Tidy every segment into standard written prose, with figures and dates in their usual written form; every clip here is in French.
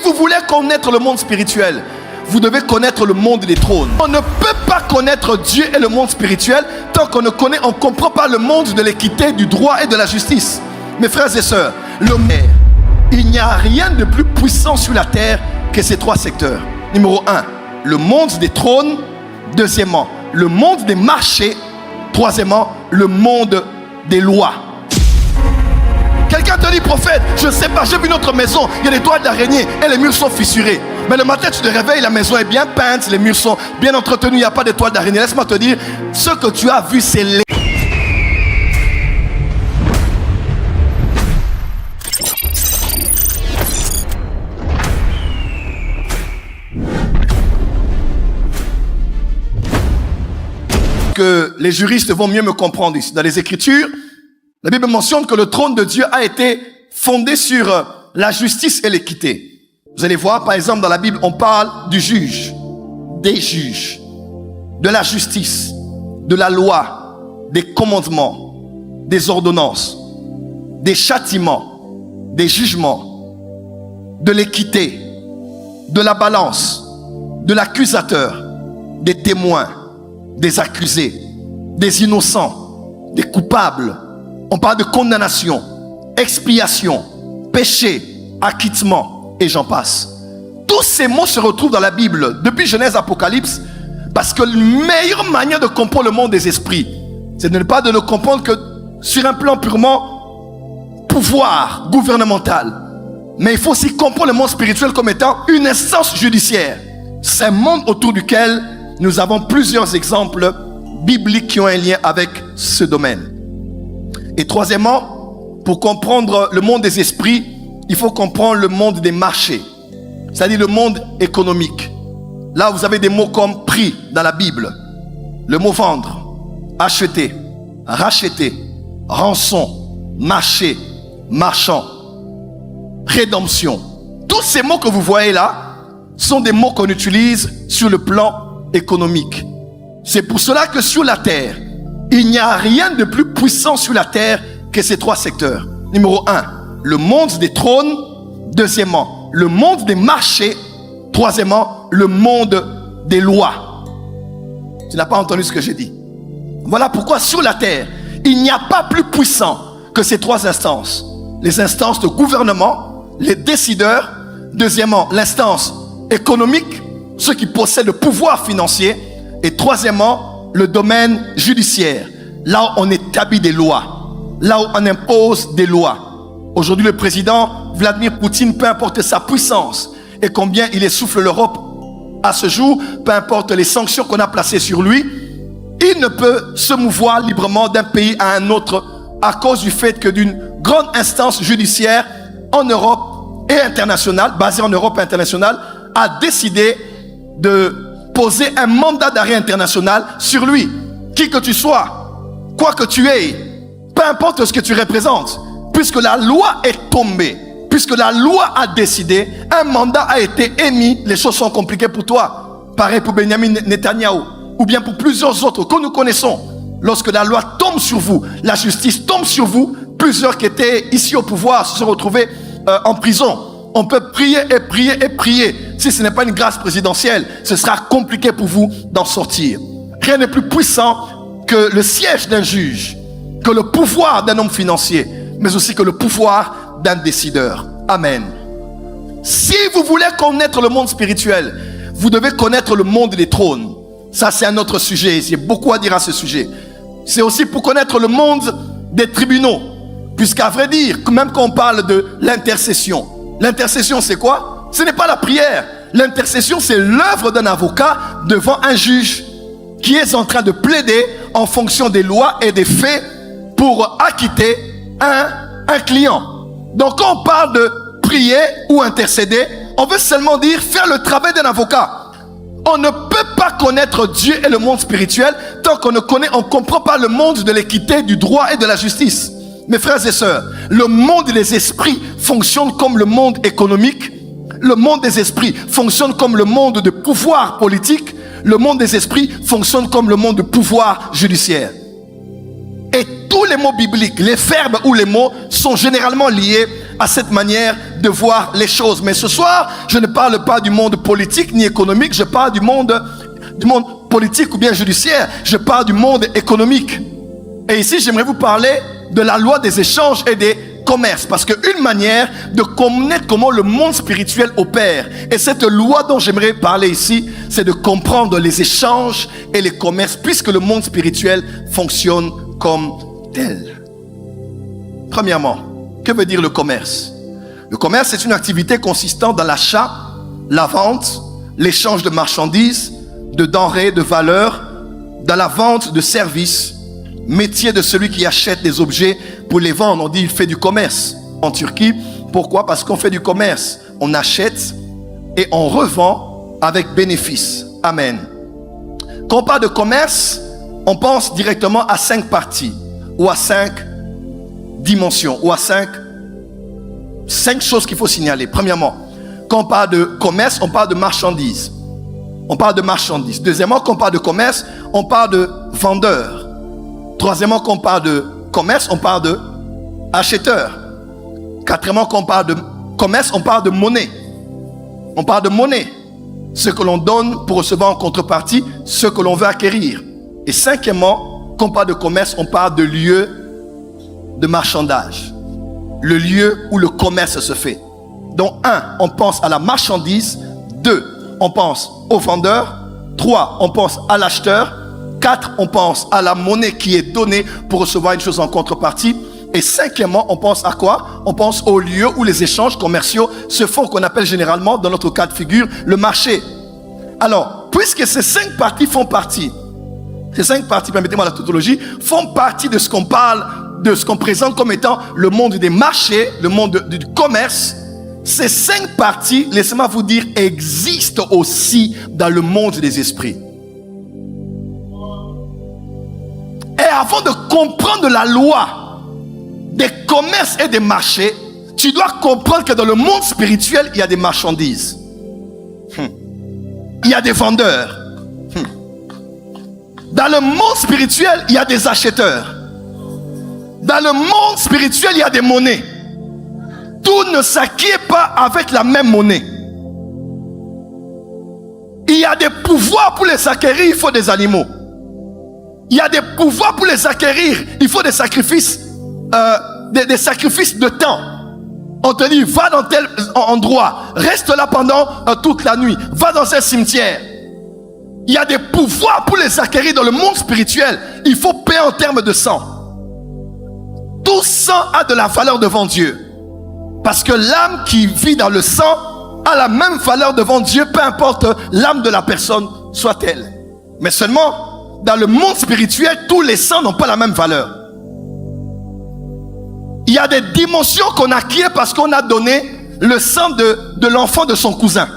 vous voulez connaître le monde spirituel, vous devez connaître le monde des trônes. On ne peut pas connaître Dieu et le monde spirituel tant qu'on ne comprend pas le monde de l'équité, du droit et de la justice. Mes frères et sœurs, il n'y a rien de plus puissant sur la terre que ces trois secteurs. Numéro 1, le monde des trônes. Deuxièmement, le monde des marchés. Troisièmement, le monde des lois. Quelqu'un te dit, prophète, je ne sais pas, j'ai vu notre maison, il y a des toiles d'araignée et les murs sont fissurés. Mais le matin, tu te réveilles, la maison est bien peinte, les murs sont bien entretenus, il n'y a pas de toiles d'araignée. Laisse-moi te dire, ce que tu as vu, c'est les... que les juristes vont mieux me comprendre ici. Dans les Écritures, la Bible mentionne que le trône de Dieu a été fondé sur la justice et l'équité. Vous allez voir, par exemple, dans la Bible, on parle du juge, des juges, de la justice, de la loi, des commandements, des ordonnances, des châtiments, des jugements, de l'équité, de la balance, de l'accusateur, des témoins, des accusés, des innocents, des coupables. On parle de condamnation, expiation, péché, acquittement, et j'en passe. Tous ces mots se retrouvent dans la Bible, depuis Genèse, Apocalypse, parce que la meilleure manière de comprendre le monde des esprits, c'est de ne pas de le comprendre que sur un plan purement pouvoir gouvernemental. Mais il faut aussi comprendre le monde spirituel comme étant une instance judiciaire. C'est un monde autour duquel nous avons plusieurs exemples bibliques qui ont un lien avec ce domaine. Et troisièmement, pour comprendre le monde des esprits, il faut comprendre le monde des marchés, c'est-à-dire le monde économique. Là, vous avez des mots comme prix dans la Bible. Le mot vendre, acheter, racheter, rançon, marché, marchand, rédemption. Tous ces mots que vous voyez là sont des mots qu'on utilise sur le plan économique. C'est pour cela que sur la terre, il n'y a rien de plus puissant sur la terre que ces trois secteurs. Numéro 1, le monde des trônes. Deuxièmement, le monde des marchés. Troisièmement, le monde des lois. Tu n'as pas entendu ce que j'ai dit. Voilà pourquoi sur la terre, il n'y a pas plus puissant que ces trois instances. Les instances de gouvernement, les décideurs. Deuxièmement, l'instance économique, ceux qui possèdent le pouvoir financier. Et troisièmement, le domaine judiciaire, là où on établit des lois, là où on impose des lois. Aujourd'hui, le président Vladimir Poutine, peu importe sa puissance et combien il essouffle l'Europe à ce jour, peu importe les sanctions qu'on a placées sur lui, il ne peut se mouvoir librement d'un pays à un autre à cause du fait que d'une grande instance judiciaire en Europe et internationale, basée en Europe et internationale, a décidé de poser un mandat d'arrêt international sur lui. Qui que tu sois, quoi que tu aies, peu importe ce que tu représentes, puisque la loi est tombée, puisque la loi a décidé, un mandat a été émis, les choses sont compliquées pour toi. Pareil pour Benjamin Netanyahu, ou bien pour plusieurs autres que nous connaissons. Lorsque la loi tombe sur vous, la justice tombe sur vous, plusieurs qui étaient ici au pouvoir se sont retrouvés en prison. On peut prier et prier et prier. Si ce n'est pas une grâce présidentielle, ce sera compliqué pour vous d'en sortir. Rien n'est plus puissant que le siège d'un juge, que le pouvoir d'un homme financier, mais aussi que le pouvoir d'un décideur. Amen. Si vous voulez connaître le monde spirituel, vous devez connaître le monde des trônes. Ça, c'est un autre sujet. Il y a beaucoup à dire à ce sujet. C'est aussi pour connaître le monde des tribunaux. Puisqu'à vrai dire, même quand on parle de l'intercession, l'intercession, c'est quoi? Ce n'est pas la prière. L'intercession, c'est l'œuvre d'un avocat devant un juge qui est en train de plaider en fonction des lois et des faits pour acquitter un client. Donc, quand on parle de prier ou intercéder, on veut seulement dire faire le travail d'un avocat. On ne peut pas connaître Dieu et le monde spirituel tant qu'on ne comprend pas le monde de l'équité, du droit et de la justice. Mes frères et sœurs, le monde des esprits fonctionne comme le monde économique. Le monde des esprits fonctionne comme le monde de pouvoir politique. Le monde des esprits fonctionne comme le monde de pouvoir judiciaire. Et tous les mots bibliques, les verbes ou les mots sont généralement liés à cette manière de voir les choses. Mais ce soir, je ne parle pas du monde politique ni économique, je parle du monde politique ou bien judiciaire, je parle du monde économique. Et ici, j'aimerais vous parler de la loi des échanges et des commerces, parce qu'une manière de connaître comment le monde spirituel opère, et cette loi dont j'aimerais parler ici, c'est de comprendre les échanges et les commerces, puisque le monde spirituel fonctionne comme tel. Premièrement, que veut dire le commerce? Le commerce, c'est une activité consistant dans l'achat, la vente, l'échange de marchandises, de denrées, de valeurs, dans la vente de services, métier de celui qui achète des objets pour les vendre. On dit il fait du commerce en Turquie. Pourquoi? Parce qu'on fait du commerce. On achète et on revend avec bénéfice. Amen. Quand on parle de commerce, on pense directement à 5 parties ou à 5 dimensions ou à 5 choses qu'il faut signaler. Premièrement, quand on parle de commerce, on parle de marchandises. On parle de marchandises. Deuxièmement, quand on parle de commerce, on parle de vendeurs. Troisièmement, quand on parle de commerce, on parle de acheteurs. Quatrièmement, quand on parle de commerce, on parle de monnaie. On parle de monnaie. Ce que l'on donne pour recevoir en contrepartie ce que l'on veut acquérir. Et cinquièmement, quand on parle de commerce, on parle de lieu de marchandage. Le lieu où le commerce se fait. Donc 1, on pense à la marchandise. 2, on pense au vendeur. 3, on pense à l'acheteur. 4, on pense à la monnaie qui est donnée pour recevoir une chose en contrepartie. Et cinquièmement, on pense à quoi? On pense au lieu où les échanges commerciaux se font, qu'on appelle généralement, dans notre cas de figure, le marché. Alors, puisque ces 5 parties font partie, ces 5 parties, permettez-moi la tautologie, font partie de ce qu'on parle, de ce qu'on présente comme étant le monde des marchés, le monde du commerce. Ces 5 parties, laissez-moi vous dire, existent aussi dans le monde des esprits. Et avant de comprendre la loi des commerces et des marchés, tu dois comprendre que dans le monde spirituel, il y a des marchandises. Il y a des vendeurs. Dans le monde spirituel, il y a des acheteurs. Dans le monde spirituel, il y a des monnaies. Tout ne s'acquiert pas avec la même monnaie. Il y a des pouvoirs pour les acquérir, il faut des animaux. Il y a des pouvoirs pour les acquérir, il faut des sacrifices, des sacrifices de temps. On te dit, va dans tel endroit, reste là pendant toute la nuit, va dans un cimetière. Il y a des pouvoirs pour les acquérir dans le monde spirituel. Il faut payer en termes de sang. Tout sang a de la valeur devant Dieu. Parce que l'âme qui vit dans le sang a la même valeur devant Dieu, peu importe l'âme de la personne soit-elle. Mais seulement, dans le monde spirituel, tous les sangs n'ont pas la même valeur. Il y a des dimensions qu'on acquiert parce qu'on a donné le sang de l'enfant de son cousin.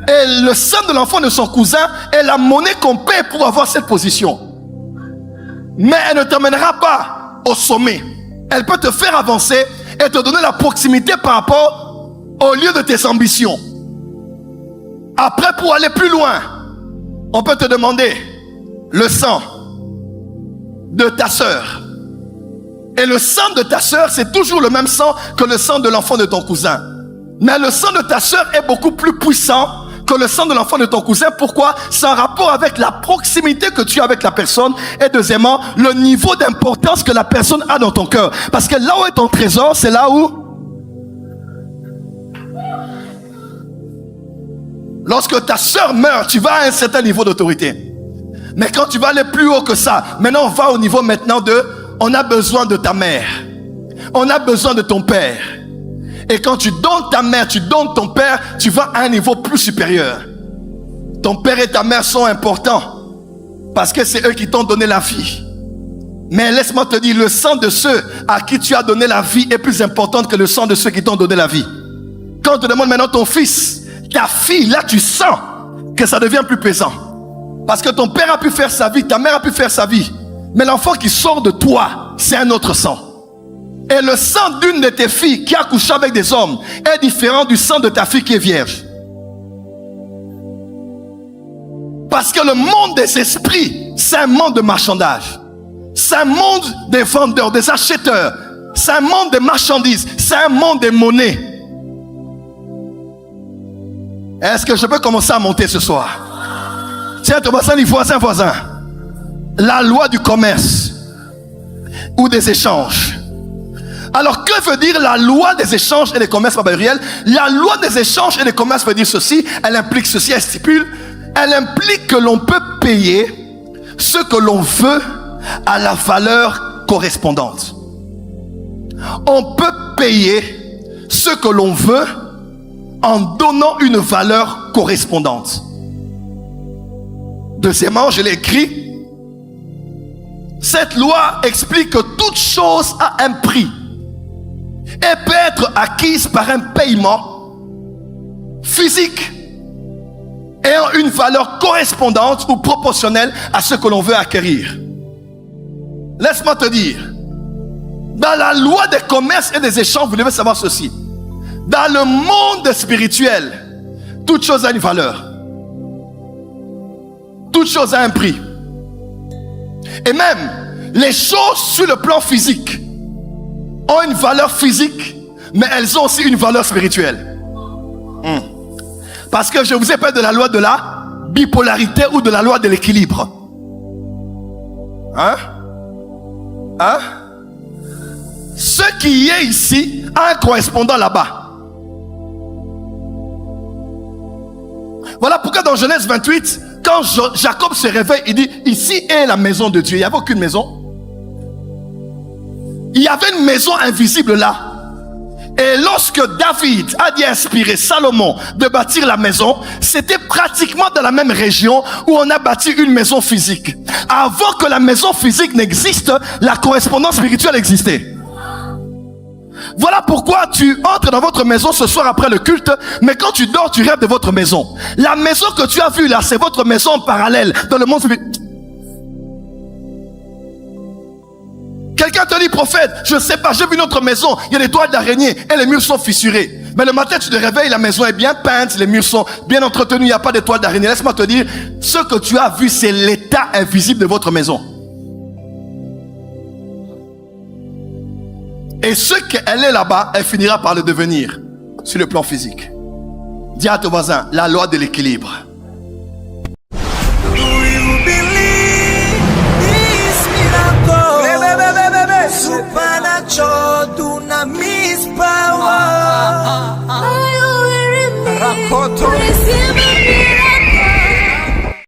Et le sang de l'enfant de son cousin est la monnaie qu'on paie pour avoir cette position. Mais elle ne t'emmènera pas au sommet. Elle peut te faire avancer et te donner la proximité par rapport au lieu de tes ambitions. Après, pour aller plus loin, on peut te demander le sang de ta sœur. Et le sang de ta sœur, c'est toujours le même sang que le sang de l'enfant de ton cousin. Mais le sang de ta sœur est beaucoup plus puissant que le sang de l'enfant de ton cousin. Pourquoi? C'est en rapport avec la proximité que tu as avec la personne. Et deuxièmement, le niveau d'importance que la personne a dans ton cœur. Parce que là où est ton trésor, c'est là où... Lorsque ta sœur meurt, tu vas à un certain niveau d'autorité. Mais quand tu vas aller plus haut que ça, maintenant on va au niveau maintenant de... On a besoin de ta mère. On a besoin de ton père. Et quand tu donnes ta mère, tu donnes ton père, tu vas à un niveau plus supérieur. Ton père et ta mère sont importants parce que c'est eux qui t'ont donné la vie. Mais laisse-moi te dire, le sang de ceux à qui tu as donné la vie est plus important que le sang de ceux qui t'ont donné la vie. Quand on te demande maintenant ton fils, ta fille, là tu sens que ça devient plus pesant. Parce que ton père a pu faire sa vie, ta mère a pu faire sa vie. Mais l'enfant qui sort de toi, c'est un autre sang. Et le sang d'une de tes filles qui a couché avec des hommes est différent du sang de ta fille qui est vierge. Parce que le monde des esprits, c'est un monde de marchandage. C'est un monde des vendeurs, des acheteurs. C'est un monde des marchandises. C'est un monde des monnaies. Est-ce que je peux commencer à monter ce soir? Tiens, ton voisin dit voisin. La loi du commerce ou des échanges. Alors, que veut dire la loi des échanges et des commerces matériels? La loi des échanges et des commerces veut dire ceci. Elle implique ceci, elle stipule. Elle implique que l'on peut payer ce que l'on veut à la valeur correspondante. On peut payer ce que l'on veut en donnant une valeur correspondante. Deuxièmement, je l'ai écrit. Cette loi explique que toute chose a un prix et peut être acquise par un paiement physique ayant une valeur correspondante ou proportionnelle à ce que l'on veut acquérir. Laisse-moi te dire, dans la loi des commerces et des échanges, vous devez savoir ceci. Dans le monde spirituel, toute chose a une valeur. Toute chose a un prix. Et même, les choses sur le plan physique ont une valeur physique, mais elles ont aussi une valeur spirituelle. Parce que je vous ai parlé de la loi de la bipolarité ou de la loi de l'équilibre. Ce qui est ici a un correspondant là-bas. Voilà pourquoi dans Genèse 28, quand Jacob se réveille, il dit, ici est la maison de Dieu. Il n'y avait aucune maison. Il y avait une maison invisible là. Et lorsque David a dit inspirer Salomon de bâtir la maison, c'était pratiquement dans la même région où on a bâti une maison physique. Avant que la maison physique n'existe, la correspondance spirituelle existait. Voilà pourquoi tu entres dans votre maison ce soir après le culte, mais quand tu dors, tu rêves de votre maison. La maison que tu as vue là, c'est votre maison parallèle dans le monde spirituel. Quelqu'un te dit, prophète, je ne sais pas, j'ai vu notre maison, il y a des toiles d'araignée et les murs sont fissurés. Mais le matin, tu te réveilles, la maison est bien peinte, les murs sont bien entretenus, il n'y a pas de toiles d'araignée. Laisse-moi te dire, ce que tu as vu, c'est l'état invisible de votre maison. Et ce qu'elle est là-bas, elle finira par le devenir sur le plan physique. Dis à ton voisin, la loi de l'équilibre.